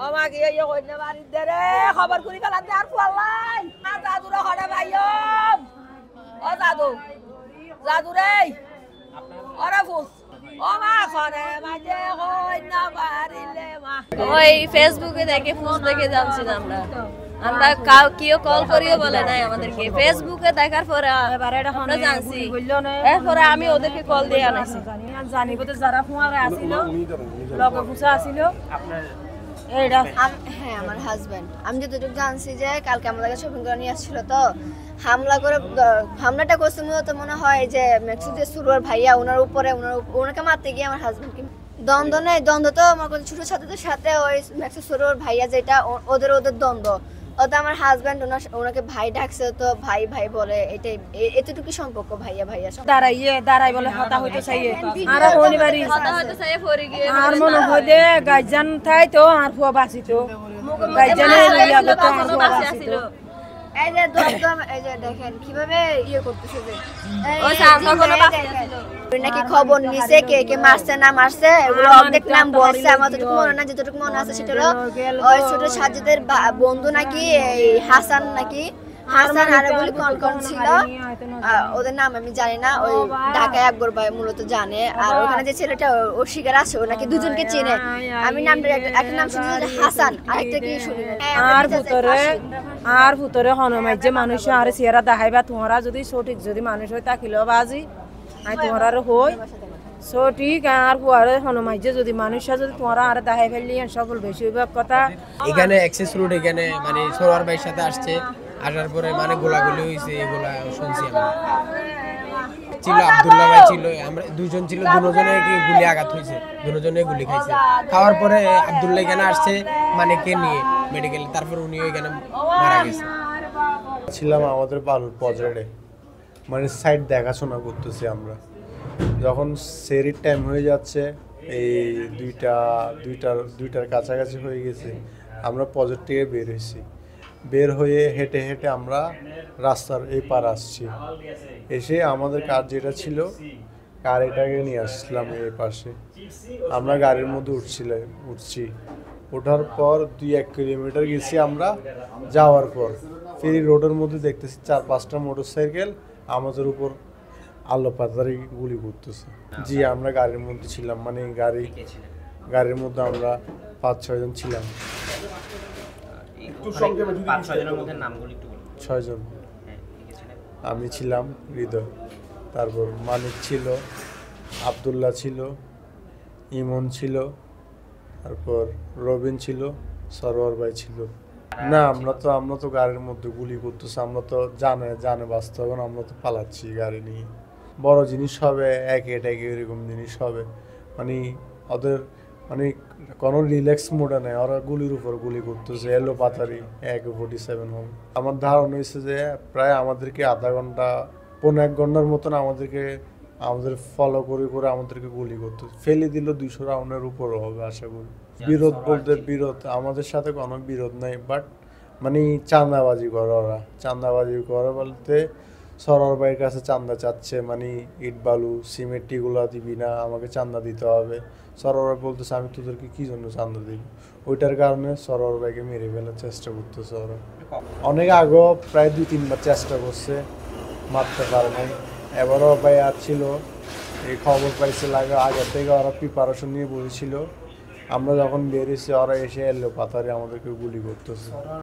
আমাকে ইয়ে কইনে বাড়ি দে রে খবর করি ফেলা দে আর ফুয়ালাই না দাদুরা হড়ে ভাইয়ম ও দাদু দাদু রে ওরে ফুস ও মা খনে মাঝে কই না পারিলে মা ওই ফেসবুকে দেখে ফুস দেখে জানছি আমরা আমরা কেউ কল করিও বলে নাই আমাদেরকে ফেসবুকে দেখার পরে আমরা জানছি এরপরে আমি ওদেরকে কল দিয়ে আনাইছি জানিব তো যারা ফুয়ারে আসিল লগে ফুসা আসিল হ্যাঁ আমার হাজবেন্ড আমি যতটুকু জানছি যে কালকে আমাদের কাছে শপিং করে নিয়ে আসছিল তো হামলাটা করছে মূলত মনে হয় যে মেক্সিকো সুরুয়ার ভাইয়া ওনাকে মারতে গিয়ে আমার হাজবেন্ডকে দ্বন্দ্ব নেই দ্বন্দ্ব তো আমার ছোট ছাত্রদের সাথে ওই মেক্সিকো সুরুয়ার ভাইয়া যেটা ওদের দ্বন্দ্ব ওটা আমার হাজবেন্ড ওনাকে ভাই ডাকছে তো ভাই ভাই বলে এটাই এতটুকু সম্পর্ক ভাইয়া ভাইয়া দাঁড়াই বলে হতা হইতো চাইয়ে আর কোনি বাড়ি হতা হয়তো চাই পড়ে গিয়ে আর মনে হয় দে গাইজান থাই তো আর ফুয়া বাসিতো গাইজানে ইয়া করতে আর ফুয়া বাসিতো এই যে দম এই যে দেখেন কিভাবে ইয়ে করতেছে যে ওই সামনে কোনো বাকি ছিল নাকি খবর নিছে কে কে মারছে না মারছে এগুলো অর্ধেক নাম বলছে আমার তো মনে না যতটুকু মনে আছে সেটা হলো ওই ছোট সাজ্জাদের বন্ধু নাকি এই হাসান আর বলি কোন ছিল ওদের নাম আমি জানি না ওই ঢাকায় আকবর ভাই মূলত জানে আর ওখানে যে ছেলেটা ও শিকার আছে ও নাকি দুজনকে চেনে আমি নামটা একটা নাম শুনছি হাসান আরেকটা কি শুনি আর ভুতরে হনুমাই যে মানুষ আর চেহারা দেখাইবা তোমরা যদি সঠিক যদি মানুষ হয় তাকিলেও বাজি আর তোমরা হই সঠিক আর ফুয়ারে হনুমাই যে যদি মানুষ যদি তোমরা আর দেখাই ফেললি সকল বেশিরভাগ কথা এখানে অ্যাক্সেস রোড এখানে মানে সরোয়ার ভাইয়ের সাথে আসছে আসার পরে মানে গোলাগুলি হয়েছে এগুলা শুনছি আমরা ছিল আব্দুল্লাহ ভাই ছিল আমরা দুজন ছিল দুজনে গুলি আঘাত হয়েছে দুজনে গুলি খাইছে খাওয়ার পরে আব্দুল্লাহ এখানে আসছে মানে কে নিয়ে মেডিকেল তারপর উনিও এখানে মারা গেছে ছিলাম আমাদের বালুর পজরে মানে সাইড দেখাশোনা করতেছি আমরা যখন সেরির টাইম হয়ে যাচ্ছে এই দুইটার কাছাকাছি হয়ে গেছে আমরা পজর থেকে বের হয়েছি বের হয়ে হেঁটে হেঁটে আমরা রাস্তার এই পার আসছি এসে আমাদের কার যেটা ছিল কার এটাকে নিয়ে আসছিলাম এই পাশে আমরা গাড়ির মধ্যে উঠছি ওঠার পর 2-1 কিলোমিটার গেছি আমরা যাওয়ার পর ফেরি রোডের মধ্যে দেখতেছি 4-5টা মোটরসাইকেল আমাদের উপর আলো পাতারি গুলি করতেছে জি আমরা গাড়ির মধ্যে ছিলাম মানে গাড়ির মধ্যে আমরা 5-6 জন ছিলাম 6 জন আমি ছিলাম হৃদয় তারপর মানিক ছিল আব্দুল্লাহ ছিল ইমন ছিল তারপর রবিন ছিল সরোয়ার ভাই ছিল না আমরা তো গাড়ির মধ্যে গুলি করতেছি আমরা তো জানে বাস্তব আমরা তো পালাচ্ছি গাড়ি নিয়ে বড় জিনিস হবে একে এরকম জিনিস হবে মানে ওদের মানে কোনো রিল্যাক্স মোডে নেই ওরা গুলির উপর গুলি করতেছে এলো পাতারি AK-47 হবে আমার ধারণা হয়েছে যে প্রায় আমাদেরকে আধা ঘন্টা 1.5 ঘন্টার মতন আমাদের ফলো করে আমাদেরকে গুলি করতেছে ফেলে দিল 200 রাউন্ডের উপরও হবে আশা করি বিরোধ বলতে বিরোধ আমাদের সাথে কোনো বিরোধ নাই বাট মানে চাঁদাবাজি করে বলতে সরোয়ার ভাইয়ের কাছে চাঁদা চাচ্ছে মানে ইট বালু সিমেন্ট এগুলো দিবি না আমাকে চাঁদা দিতে হবে সরোয়ার ভাই বলতেছে আমি তোদেরকে কি জন্য চাঁদা দিব ওইটার কারণে সরোয়ার ভাইকে মেরে ফেলার চেষ্টা করতেছে ওরা অনেক আগেও প্রায় 2-3 বার চেষ্টা করছে মারতে পারে নাই এবারও ভাই আর ছিল এই খবর পাইছে আগে থেকে ওরা প্রিপারেশন নিয়ে বলেছিল আমরা যখন বেরিয়েছি ওরা এসে এলো পাতারে আমাদেরকে গুলি করতেছে